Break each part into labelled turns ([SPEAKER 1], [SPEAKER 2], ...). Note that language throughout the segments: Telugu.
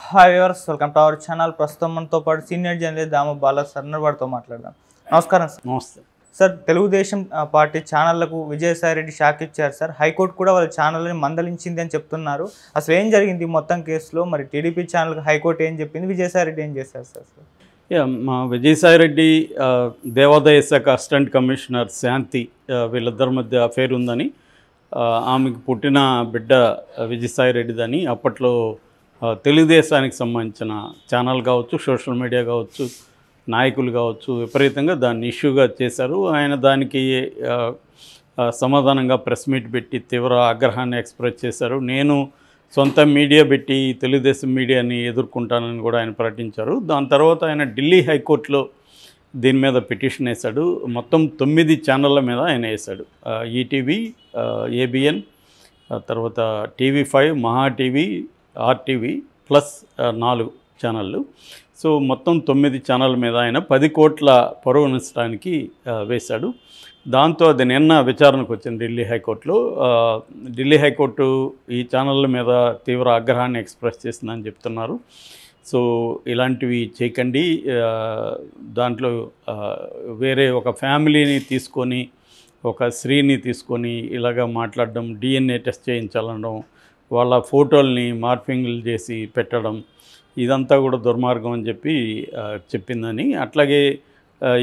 [SPEAKER 1] Hi viewers, welcome to our channel. ప్రస్తుతం మనతో పాటు సీనియర్ జర్నలిస్ట్ దామ బాలా సర్నర్వాడితో మాట్లాడదాం. నమస్కారం సార్.
[SPEAKER 2] నమస్తే
[SPEAKER 1] సార్, తెలుగుదేశం పార్టీ ఛానళ్లకు విజయసాయి రెడ్డి షాక్ ఇచ్చారు సార్. హైకోర్టు కూడా వాళ్ళ ఛానల్ని మందలించింది అని చెప్తున్నారు. అసలు ఏం జరిగింది మొత్తం కేసులో? మరి టీడీపీ ఛానల్కి హైకోర్టు ఏం చెప్పింది, విజయసాయి రెడ్డి ఏం చేశారు సార్?
[SPEAKER 2] మా విజయసాయి రెడ్డి దేవాదాయ శాఖ అసిస్టెంట్ కమిషనర్ శాంతి వీళ్ళిద్దరి మధ్య అఫేర్ ఉందని, ఆమెకు పుట్టిన బిడ్డ విజయసాయి రెడ్డిదని అప్పట్లో తెలుగుదేశానికి సంబంధించిన ఛానల్ కావచ్చు, సోషల్ మీడియా కావచ్చు, నాయకులు కావచ్చు విపరీతంగా దాన్ని ఇష్యూగా చేశారు. ఆయన దానికి సమాధానంగా ప్రెస్ మీట్ పెట్టి తీవ్ర ఆగ్రహాన్ని ఎక్స్ప్రెస్ చేశారు. నేను సొంత మీడియా పెట్టి తెలుగుదేశం మీడియాని ఎదుర్కొంటానని కూడా ఆయన ప్రకటించారు. దాని తర్వాత ఆయన ఢిల్లీ హైకోర్టులో దీని మీద పిటిషన్ వేశాడు. మొత్తం 9 ఛానళ్ళ మీద ఆయన వేశాడు. ఈటీవీ, ఏబిఎన్, తర్వాత టీవీ5, మహా టీవీ, ఆర్టీవీ ప్లస్ 4 ఛానళ్ళు. సో మొత్తం 9 ఛానళ్ళ మీద ఆయన 10 కోట్ల పరువు నష్టానికి వేశాడు. దాంతో అది నిన్న విచారణకు వచ్చింది ఢిల్లీ హైకోర్టులో. ఢిల్లీ హైకోర్టు ఈ ఛానళ్ళ మీద తీవ్ర ఆగ్రహాన్ని ఎక్స్ప్రెస్ చేసిందని చెప్తున్నారు. సో ఇలాంటివి చేయకండి, దాంట్లో వేరే ఒక ఫ్యామిలీని తీసుకొని, ఒక స్త్రీని తీసుకొని ఇలాగ మాట్లాడడం, డిఎన్ఏ టెస్ట్ చేయించాలనడం, వాళ్ళ ఫోటోల్ని మార్ఫింగ్లు చేసి పెట్టడం, ఇదంతా కూడా దుర్మార్గం అని చెప్పిందని. అట్లాగే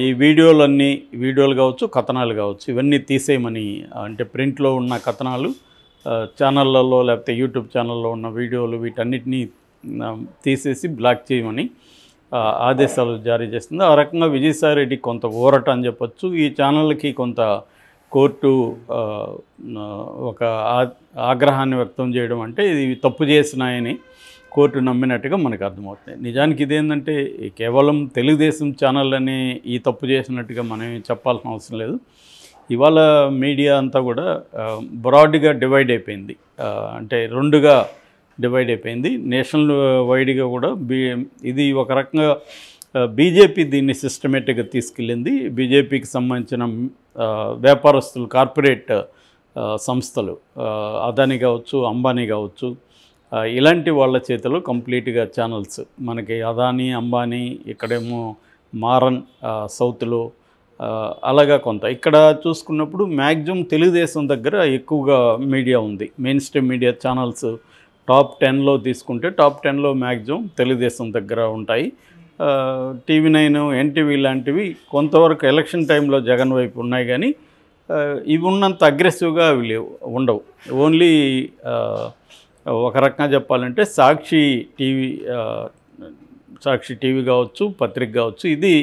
[SPEAKER 2] ఈ వీడియోలు కావచ్చు, కథనాలు కావచ్చు, ఇవన్నీ తీసేయమని, అంటే ప్రింట్లో ఉన్న కథనాలు ఛానళ్ళల్లో లేకపోతే యూట్యూబ్ ఛానల్లో ఉన్న వీడియోలు వీటన్నిటినీ తీసేసి బ్లాక్ చేయమని ఆదేశాలు జారీ చేస్తుంది. ఆ రకంగా విజయసాయి రెడ్డి కొంత ఊరట అని చెప్పొచ్చు. ఈ ఛానళ్ళకి కొంత కోర్టు ఒక ఆగ్రహాన్ని వ్యక్తం చేయడం అంటే ఇది తప్పు చేసినాయని కోర్టు నమ్మినట్టుగా మనకు అర్థమవుతుంది. నిజానికి ఇదేంటంటే కేవలం తెలుగుదేశం ఛానల్ అని ఈ తప్పు చేసినట్టుగా మనం చెప్పాల్సిన అవసరం లేదు. ఇవాళ మీడియా అంతా కూడా బ్రాడ్గా డివైడ్ అయిపోయింది, అంటే 2గా డివైడ్ అయిపోయింది. నేషనల్ వైడ్గా కూడా ఇది ఒక రకంగా బీజేపీ దీన్ని సిస్టమేటిక్గా తీసుకెళ్ళింది. బీజేపీకి సంబంధించిన వ్యాపారస్తులు, కార్పొరేట్ సంస్థలు, అదానీ కావచ్చు, అంబానీ కావచ్చు, ఇలాంటి వాళ్ళ చేతిలో కంప్లీట్గా ఛానల్స్ మనకి అదానీ, అంబానీ, ఇక్కడేమో మారన్ సౌత్లో, అలాగా కొంత ఇక్కడ చూసుకున్నప్పుడు మ్యాక్సిమం తెలుగుదేశం దగ్గర ఎక్కువగా మీడియా ఉంది. Mainstream media channels top 10లో తీసుకుంటే టాప్ 10లో మ్యాక్సిమం తెలుగుదేశం దగ్గర ఉంటాయి. టీవీ9, ఎన్టీవీ లాంటివి కొంతవరకు ఎలక్షన్ టైంలో జగన్ వైపు ఉన్నాయి, కానీ ఇవి ఉన్నంత అగ్రెసివ్గా అవి ఉండవు. ఓన్లీ ఒక రకంగా చెప్పాలంటే సాక్షి టీవీ కావచ్చు, పత్రిక కావచ్చు, ఇది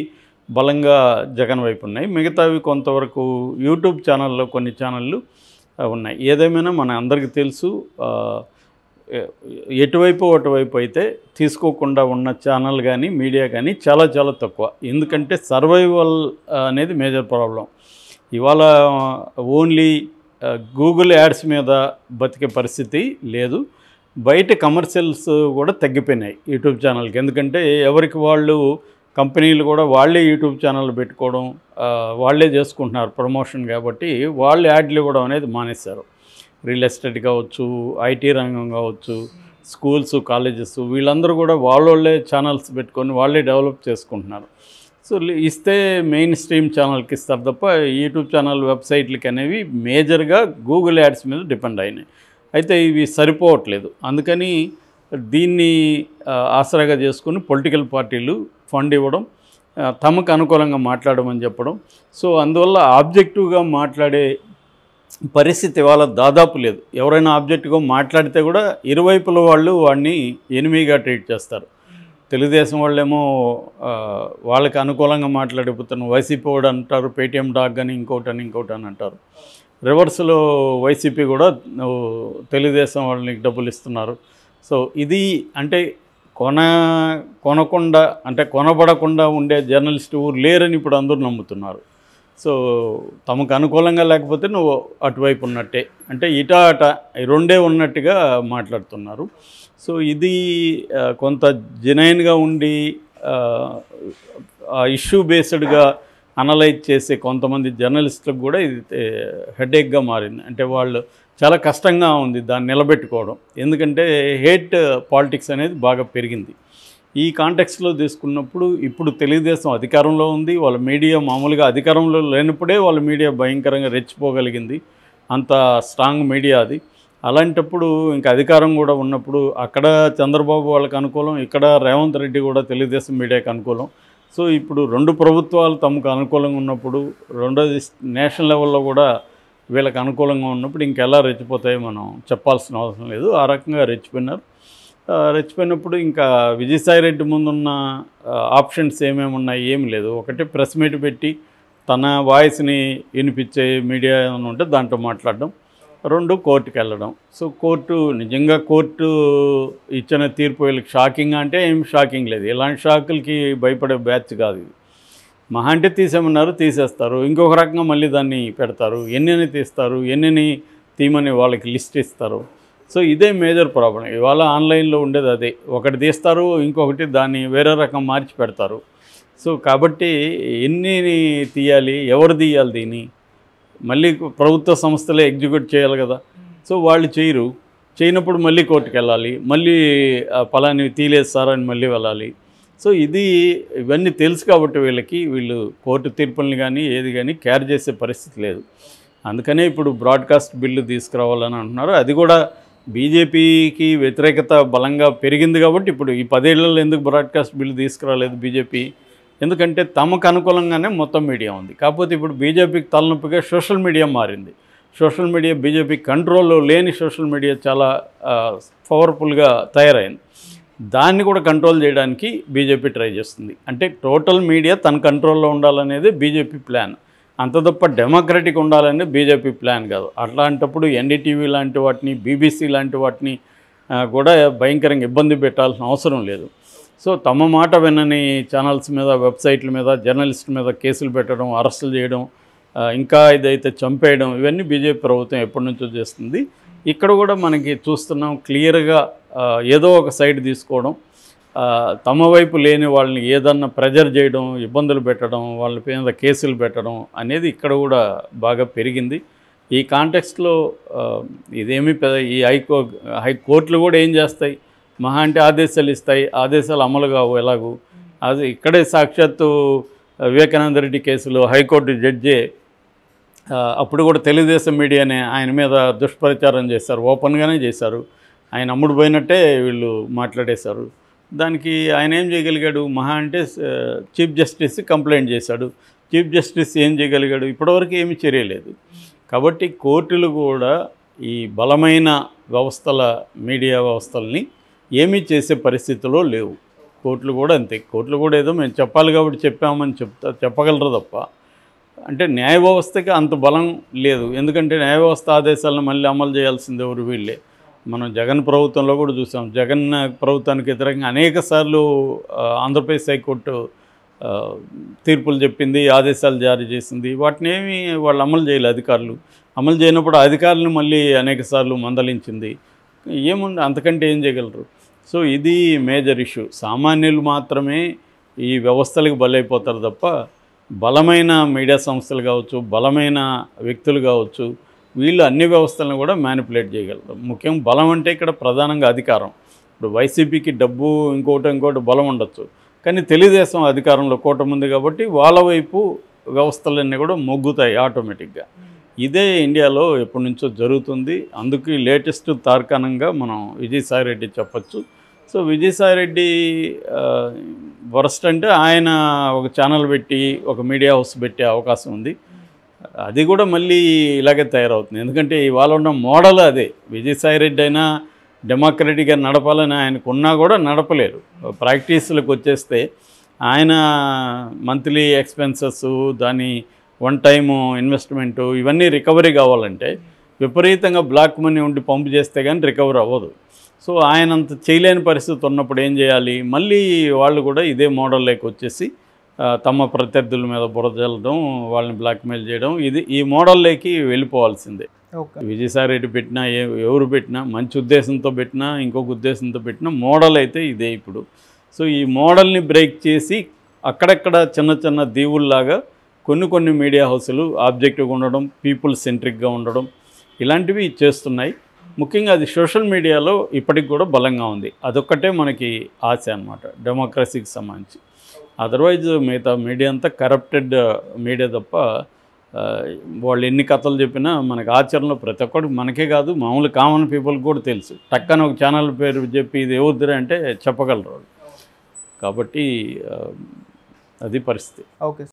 [SPEAKER 2] బలంగా జగన్ వైపు ఉన్నాయి. మిగతావి కొంతవరకు యూట్యూబ్ ఛానల్లో కొన్ని ఛానళ్ళు ఉన్నాయి. ఏదేమైనా మన అందరికీ తెలుసు, అటువైపు అయితే తీసుకోకుండా ఉన్న ఛానల్ కానీ మీడియా కానీ చాలా చాలా తక్కువ. ఎందుకంటే సర్వైవల్ అనేది మేజర్ ప్రాబ్లం. ఇవాళ ఓన్లీ గూగుల్ యాడ్స్ మీద బతికే పరిస్థితి లేదు. బయట కమర్షియల్స్ కూడా తగ్గిపోయినాయి యూట్యూబ్ ఛానల్కి. ఎందుకంటే ఎవరికి వాళ్ళు కంపెనీలు కూడా వాళ్ళే యూట్యూబ్ ఛానల్ పెట్టుకోవడం, వాళ్ళే చేసుకుంటున్నారు ప్రమోషన్. కాబట్టి వాళ్ళు యాడ్లు ఇవ్వడం అనేది మానేశారు. రియల్ ఎస్టేట్ కావచ్చు, ఐటీ రంగం కావచ్చు, స్కూల్స్, కాలేజెస్, వీళ్ళందరూ కూడా వాళ్ళే ఛానల్స్ పెట్టుకొని వాళ్ళే డెవలప్ చేసుకుంటున్నారు. సో ఇస్తే మెయిన్ స్ట్రీమ్ ఛానల్కి ఇస్తారు తప్ప యూట్యూబ్ ఛానల్ వెబ్సైట్లకి అనేవి మేజర్గా గూగుల్ యాడ్స్ మీద డిపెండ్ అయినాయి. అయితే ఇవి సరిపోవట్లేదు. అందుకని దీన్ని ఆసరాగా చేసుకుని పొలిటికల్ పార్టీలు ఫండ్ ఇవ్వడం, తమకు అనుకూలంగా మాట్లాడమని చెప్పడం. సో అందువల్ల ఆబ్జెక్టివ్గా మాట్లాడే పరిస్థితి ఇవాళ దాదాపు లేదు. ఎవరైనా ఆబ్జెక్టివ్గా మాట్లాడితే కూడా ఇరువైపుల వాళ్ళు వాడిని ఎనిమిగా ట్రీట్ చేస్తారు. తెలుగుదేశం వాళ్ళేమో వాళ్ళకి అనుకూలంగా మాట్లాడిపోతున్న వైసీపీ వాడు అంటారు, పేటీఎం డాగ్ అని ఇంకోటి అని అంటారు. రివర్స్లో వైసీపీ కూడా తెలుగుదేశం వాళ్ళని డబ్బులు ఇస్తున్నారు. సో ఇది అంటే కొనబడకుండా ఉండే జర్నలిస్టు లేరని ఇప్పుడు అందరూ నమ్ముతున్నారు. సో తమకు అనుకూలంగా లేకపోతే నువ్వు అటువైపు ఉన్నట్టే, అంటే అట రెండే ఉన్నట్టుగా మాట్లాడుతున్నారు. సో ఇది కొంత జెన్యూన్గా ఉండి ఇష్యూ బేస్డ్గా అనలైజ్ చేసే కొంతమంది జర్నలిస్టులకు కూడా ఇది హెడేక్గా మారింది. అంటే వాళ్ళు చాలా కష్టంగా ఉంది దాన్ని నిలబెట్టుకోవడం. ఎందుకంటే హేట్ పాలిటిక్స్ అనేది బాగా పెరిగింది. ఈ కాంటెక్స్ట్లో తీసుకున్నప్పుడు ఇప్పుడు తెలుగుదేశం అధికారంలో ఉంది. వాళ్ళ మీడియా మామూలుగా అధికారంలో లేనప్పుడే వాళ్ళ మీడియా భయంకరంగా రెచ్చిపోగలిగింది. అంత స్ట్రాంగ్ మీడియా అది. అలాంటప్పుడు ఇంకా అధికారం కూడా ఉన్నప్పుడు అక్కడ చంద్రబాబు వాళ్ళకి అనుకూలం, ఇక్కడ రేవంత్ రెడ్డి కూడా తెలుగుదేశం మీడియాకి అనుకూలం. సో ఇప్పుడు 2 ప్రభుత్వాలు తమకు అనుకూలంగా ఉన్నప్పుడు, రెండోది నేషనల్ లెవెల్లో కూడా వీళ్ళకి అనుకూలంగా ఉన్నప్పుడు ఇంకెలా రెచ్చిపోతాయో మనం చెప్పాల్సిన అవసరం లేదు. ఆ రకంగా రెచ్చిపోయినారు. రెచ్చిపోయినప్పుడు ఇంకా విజయసాయిరెడ్డి ముందున్న ఆప్షన్స్ ఏమేమి ఉన్నాయి, ఏమి లేదు. ఒకటి ప్రెస్ మీట్ పెట్టి తన వాయిస్ని వినిపించే మీడియా ఏమైనా ఉంటే దాంట్లో మాట్లాడడం. 2 కోర్టుకి వెళ్ళడం. సో నిజంగా కోర్టు ఇచ్చిన తీర్పు వీళ్ళకి షాకింగ్ అంటే ఏం షాకింగ్ లేదు. ఇలాంటి షాకులకి భయపడే బ్యాచ్ కాదు ఇది. మహా అంటే తీసేమన్నారు, తీసేస్తారు. ఇంకొక రకంగా మళ్ళీ దాన్ని పెడతారు. ఎన్ని తీస్తారు, ఎన్ని తీయమని వాళ్ళకి లిస్ట్ ఇస్తారు. సో ఇదే మేజర్ ప్రాబ్లం. ఇవాళ ఆన్లైన్లో ఉండేది అదే. ఒకటి తీస్తారు, ఇంకొకటి దాన్ని వేరే రకం మార్చి పెడతారు. సో కాబట్టి ఎన్ని తీయాలి, ఎవరు తీయాలి, దీన్ని మళ్ళీ ప్రభుత్వ సంస్థలే ఎగ్జిక్యూట్ చేయాలి కదా. సో వాళ్ళు చేయనప్పుడు మళ్ళీ కోర్టుకు వెళ్ళాలి, మళ్ళీ పలాని తీయలేదు సార్ అని మళ్ళీ వెళ్ళాలి. సో ఇవన్నీ తెలుసు కాబట్టి వీళ్ళు కోర్టు తీర్పుల్ని కానీ ఏది కానీ క్యారీ చేసే పరిస్థితి లేదు. అందుకనే ఇప్పుడు బ్రాడ్కాస్ట్ బిల్లు తీసుకురావాలని అంటున్నారు. అది కూడా బీజేపీకి వ్యతిరేకత బలంగా పెరిగింది కాబట్టి ఇప్పుడు ఈ 10 ఏళ్లలో ఎందుకు బ్రాడ్కాస్ట్ బిల్లు తీసుకురాలేదు బీజేపీ? ఎందుకంటే తమకు అనుకూలంగానే మొత్తం మీడియా ఉంది. కాకపోతే ఇప్పుడు బీజేపీకి తలనొప్పిగా సోషల్ మీడియా మారింది. సోషల్ మీడియా బీజేపీ కంట్రోల్లో లేని సోషల్ మీడియా చాలా పవర్ఫుల్గా తయారైంది. దాన్ని కూడా కంట్రోల్ చేయడానికి బీజేపీ ట్రై చేస్తుంది. అంటే టోటల్ మీడియా తన కంట్రోల్లో ఉండాలనేది బీజేపీ ప్లాన్. అంత తప్ప డెమోక్రటిక్ ఉండాలనేది బీజేపీ ప్లాన్ కాదు. అట్లాంటప్పుడు ఎన్డీటీవీ లాంటి వాటిని, బీబీసీ లాంటి వాటిని కూడా భయంకరంగా ఇబ్బంది పెట్టాల్సిన అవసరం లేదు. సో తమ మాట వినని ఛానల్స్ మీద, వెబ్సైట్ల మీద, జర్నలిస్టుల మీద కేసులు పెట్టడం, అరెస్టులు చేయడం, ఇంకా ఇదైతే చంపేయడం, ఇవన్నీ బీజేపీ ప్రభుత్వం ఎప్పటి నుంచో చేస్తుంది. ఇక్కడ కూడా మనకి చూస్తున్నాం క్లియర్గా ఏదో ఒక సైడ్ తీసుకోవడం, తమ వైపు లేని వాళ్ళని ఏదన్నా ప్రెజర్ చేయడం, ఇబ్బందులు పెట్టడం, వాళ్ళ మీద కేసులు పెట్టడం అనేది ఇక్కడ కూడా బాగా పెరిగింది. ఈ కాంటెక్స్ట్లో ఇదేమీ ఈ హైకోర్టులు కూడా ఏం చేస్తాయి, మహా అంటే ఆదేశాలు ఇస్తాయి. ఆదేశాలు అమలు కావు ఎలాగూ. అది ఇక్కడే సాక్షాత్తు వివేకానంద రెడ్డి కేసులో హైకోర్టు జడ్జే అప్పుడు కూడా తెలుగుదేశం మీడియానే ఆయన మీద దుష్ప్రచారం చేశారు, ఓపెన్గానే చేశారు. ఆయన అమ్ముడు పోయినట్టే వీళ్ళు మాట్లాడేశారు. దానికి ఆయన ఏం చేయగలిగాడు? మహా అంటే చీఫ్ జస్టిస్ కంప్లైంట్ చేశాడు. చీఫ్ జస్టిస్ ఏం చేయగలిగాడు? ఇప్పటివరకు ఏమీ చర్యలేదు. కాబట్టి కోర్టులు కూడా ఈ బలమైన వ్యవస్థల, మీడియా వ్యవస్థల్ని ఏమీ చేసే పరిస్థితిలో లేవు. కోర్టులు కూడా అంతే. కోర్టులు కూడా ఏదో మేము చెప్పాలి కాబట్టి చెప్పామని చెప్పగలరు తప్ప, అంటే న్యాయ వ్యవస్థకి అంత బలం లేదు. ఎందుకంటే న్యాయ వ్యవస్థ ఆదేశాలను మళ్ళీ అమలు చేయాల్సింది ఎవరు? వీళ్ళే. మనం జగన్ ప్రభుత్వంలో కూడా చూసాం. జగన్ ప్రభుత్వానికి వ్యతిరేకంగా అనేక సార్లు ఆంధ్రప్రదేశ్ హైకోర్టు తీర్పులు చెప్పింది, ఆదేశాలు జారీ చేసింది. వాటిని ఏమి వాళ్ళు అమలు చేయలేదు. అధికారులు అమలు చేయనప్పుడు అధికారులను మళ్ళీ అనేక సార్లు మందలించింది. ఏముంది, అంతకంటే ఏం చేయగలరు? సో ఇది మేజర్ ఇష్యూ. సామాన్యులు మాత్రమే ఈ వ్యవస్థలకు బలైపోతారు తప్ప బలమైన మీడియా సంస్థలు కావచ్చు, బలమైన వ్యక్తులు కావచ్చు, వీళ్ళు అన్ని వ్యవస్థలను కూడా మ్యానిపులేట్ చేయగలరు. ముఖ్యంగా బలం అంటే ఇక్కడ ప్రధానంగా అధికారం. ఇప్పుడు వైసీపీకి డబ్బు, ఇంకోటి బలం ఉండొచ్చు. కానీ తెలుగుదేశం అధికారంలో కూటమి ఉంది కాబట్టి వాళ్ళ వైపు వ్యవస్థలన్నీ కూడా మొగ్గుతాయి ఆటోమేటిక్గా. ఇదే ఇండియాలో ఎప్పటి నుంచో జరుగుతుంది. అందుకు లేటెస్ట్ తార్కాణంగా మనం విజయసాయిరెడ్డి చెప్పచ్చు. సో విజయసాయిరెడ్డి వరస్ట్ అంటే ఆయన ఒక ఛానల్ పెట్టి, ఒక మీడియా హౌస్ పెట్టే అవకాశం ఉంది. అది కూడా మళ్ళీ ఇలాగే తయారవుతుంది. ఎందుకంటే ఇవాళ ఉన్న మోడల్ అదే. విజయసాయిరెడ్డి అయినా డెమోక్రటిక్గా నడపాలని ఆయనకు ఉన్నా కూడా నడపలేరు. ప్రాక్టీస్లకు వచ్చేస్తే ఆయన మంత్లీ ఎక్స్పెన్సెస్, దాని వన్ టైము ఇన్వెస్ట్మెంటు, ఇవన్నీ రికవరీ కావాలంటే విపరీతంగా బ్లాక్ మనీ ఉండి పంపు చేస్తే కానీ రికవర్ అవ్వదు. సో ఆయన అంత చేయలేని పరిస్థితి ఉన్నప్పుడు ఏం చేయాలి? మళ్ళీ వాళ్ళు కూడా ఇదే మోడల్లోకి వచ్చేసి తమ ప్రత్యర్థుల మీద బురద చల్లడం, వాళ్ళని బ్లాక్మెయిల్ చేయడం, ఈ మోడల్లోకి వెళ్ళిపోవాల్సిందే. విజయసాయిరెడ్డి పెట్టినా, ఎవరు పెట్టినా, మంచి ఉద్దేశంతో పెట్టినా, ఇంకొక ఉద్దేశంతో పెట్టినా మోడల్ అయితే ఇదే ఇప్పుడు. సో ఈ మోడల్ని బ్రేక్ చేసి అక్కడక్కడ చిన్న చిన్న దీవుల్లాగా కొన్ని మీడియా హౌసులు ఆబ్జెక్టివ్గా ఉండడం, పీపుల్ సెంట్రిక్గా ఉండడం, ఇలాంటివి చేస్తున్నాయి. ముఖ్యంగా అది సోషల్ మీడియాలో ఇప్పటికి కూడా బలంగా ఉంది. అదొక్కటే మనకి ఆశ అన్నమాట డెమోక్రసీకి సంబంధించి. అదర్వైజ్ మిగతా మీడియా అంతా కరప్టెడ్ మీడియా తప్ప వాళ్ళు ఎన్ని కథలు చెప్పినా మనకి ఆచరణలో ప్రతి ఒక్కరికి, మనకే కాదు మామూలు కామన్ పీపుల్కి కూడా తెలుసు. టక్కన ఒక ఛానల్ పేరు చెప్పి ఇది ఏవద్దురా అంటే చెప్పగలరు వాళ్ళు. కాబట్టి అది పరిస్థితి.
[SPEAKER 1] ఓకే.